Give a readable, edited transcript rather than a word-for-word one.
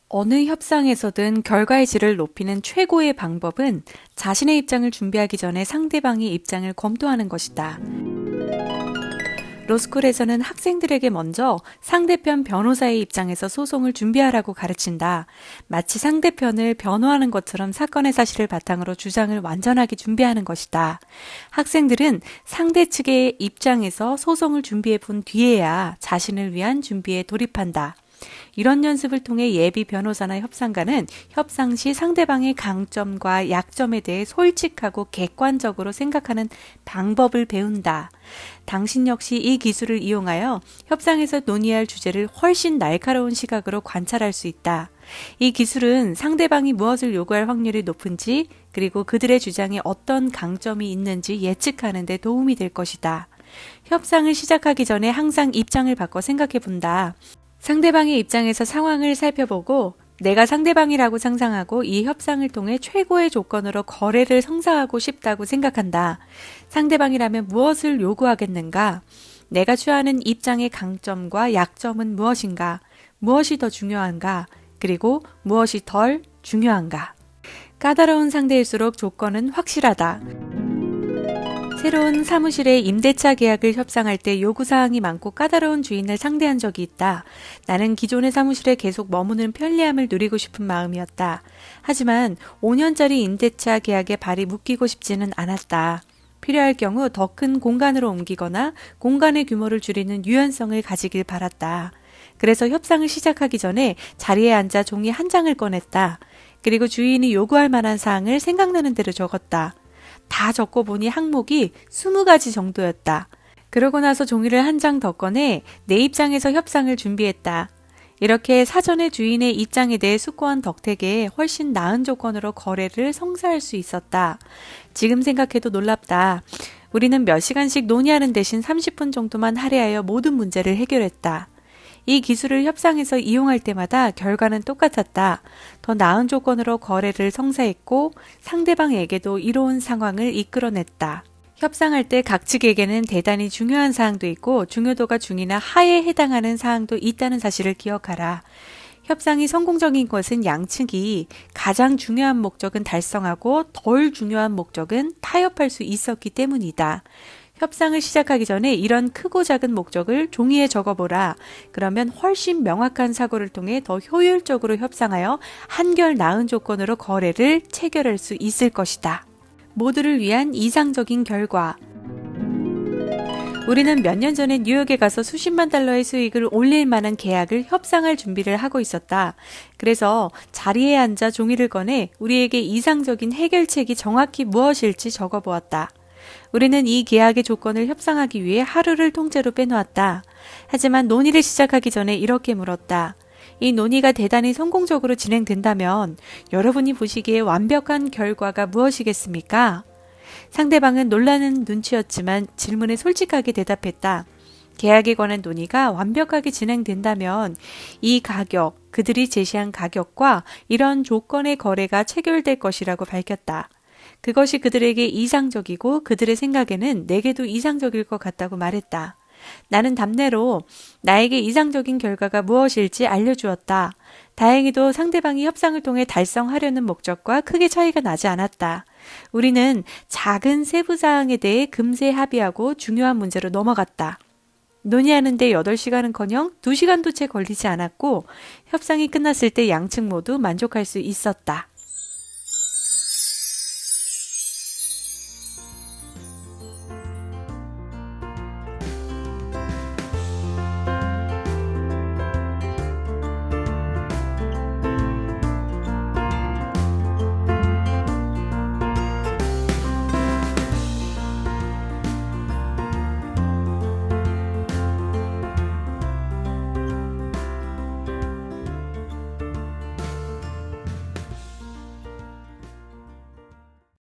어느 협상에서든 결과의 질을 높이는 최고의 방법은 자신의 입장을 준비하기 전에 상대방의 입장을 검토하는 것이다. 로스쿨에서는 학생들에게 먼저 상대편 변호사의 입장에서 소송을 준비하라고 가르친다. 마치 상대편을 변호하는 것처럼 사건의 사실을 바탕으로 주장을 완전하게 준비하는 것이다. 학생들은 상대 측의 입장에서 소송을 준비해 본 뒤에야 자신을 위한 준비에 돌입한다. 이런 연습을 통해 예비 변호사나 협상가는 협상 시 상대방의 강점과 약점에 대해 솔직하고 객관적으로 생각하는 방법을 배운다. 당신 역시 이 기술을 이용하여 협상에서 논의할 주제를 훨씬 날카로운 시각으로 관찰할 수 있다. 이 기술은 상대방이 무엇을 요구할 확률이 높은지, 그리고 그들의 주장에 어떤 강점이 있는지 예측하는 데 도움이 될 것이다. 협상을 시작하기 전에 항상 입장을 바꿔 생각해 본다. 상대방의 입장에서 상황을 살펴보고 내가 상대방이라고 상상하고 이 협상을 통해 최고의 조건으로 거래를 성사하고 싶다고 생각한다. 상대방이라면 무엇을 요구하겠는가? 내가 취하는 입장의 강점과 약점은 무엇인가? 무엇이 더 중요한가? 그리고 무엇이 덜 중요한가? 까다로운 상대일수록 조건은 확실하다. 새로운 사무실의 임대차 계약을 협상할 때 요구사항이 많고 까다로운 주인을 상대한 적이 있다. 나는 기존의 사무실에 계속 머무는 편리함을 누리고 싶은 마음이었다. 하지만 5년짜리 임대차 계약에 발이 묶이고 싶지는 않았다. 필요할 경우 더 큰 공간으로 옮기거나 공간의 규모를 줄이는 유연성을 가지길 바랐다. 그래서 협상을 시작하기 전에 자리에 앉아 종이 한 장을 꺼냈다. 그리고 주인이 요구할 만한 사항을 생각나는 대로 적었다. 다 적고 보니 항목이 20가지 정도였다. 그러고 나서 종이를 한 장 더 꺼내 내 입장에서 협상을 준비했다. 이렇게 사전에 주인의 입장에 대해 숙고한 덕택에 훨씬 나은 조건으로 거래를 성사할 수 있었다. 지금 생각해도 놀랍다. 우리는 몇 시간씩 논의하는 대신 30분 정도만 할애하여 모든 문제를 해결했다. 이 기술을 협상에서 이용할 때마다 결과는 똑같았다. 더 나은 조건으로 거래를 성사했고 상대방에게도 이로운 상황을 이끌어냈다. 협상할 때 각 측에게는 대단히 중요한 사항도 있고 중요도가 중이나 하에 해당하는 사항도 있다는 사실을 기억하라. 협상이 성공적인 것은 양측이 가장 중요한 목적은 달성하고 덜 중요한 목적은 타협할 수 있었기 때문이다. 협상을 시작하기 전에 이런 크고 작은 목적을 종이에 적어보라. 그러면 훨씬 명확한 사고를 통해 더 효율적으로 협상하여 한결 나은 조건으로 거래를 체결할 수 있을 것이다. 모두를 위한 이상적인 결과. 우리는 몇 년 전에 뉴욕에 가서 수십만 달러의 수익을 올릴 만한 계약을 협상할 준비를 하고 있었다. 그래서 자리에 앉아 종이를 꺼내 우리에게 이상적인 해결책이 정확히 무엇일지 적어보았다. 우리는 이 계약의 조건을 협상하기 위해 하루를 통째로 빼놓았다. 하지만 논의를 시작하기 전에 이렇게 물었다. 이 논의가 대단히 성공적으로 진행된다면 여러분이 보시기에 완벽한 결과가 무엇이겠습니까? 상대방은 놀라는 눈치였지만 질문에 솔직하게 대답했다. 계약에 관한 논의가 완벽하게 진행된다면 이 가격, 그들이 제시한 가격과 이런 조건의 거래가 체결될 것이라고 밝혔다. 그것이 그들에게 이상적이고 그들의 생각에는 내게도 이상적일 것 같다고 말했다. 나는 답례로 나에게 이상적인 결과가 무엇일지 알려주었다. 다행히도 상대방이 협상을 통해 달성하려는 목적과 크게 차이가 나지 않았다. 우리는 작은 세부 사항에 대해 금세 합의하고 중요한 문제로 넘어갔다. 논의하는데 8시간은커녕 2시간도 채 걸리지 않았고 협상이 끝났을 때 양측 모두 만족할 수 있었다.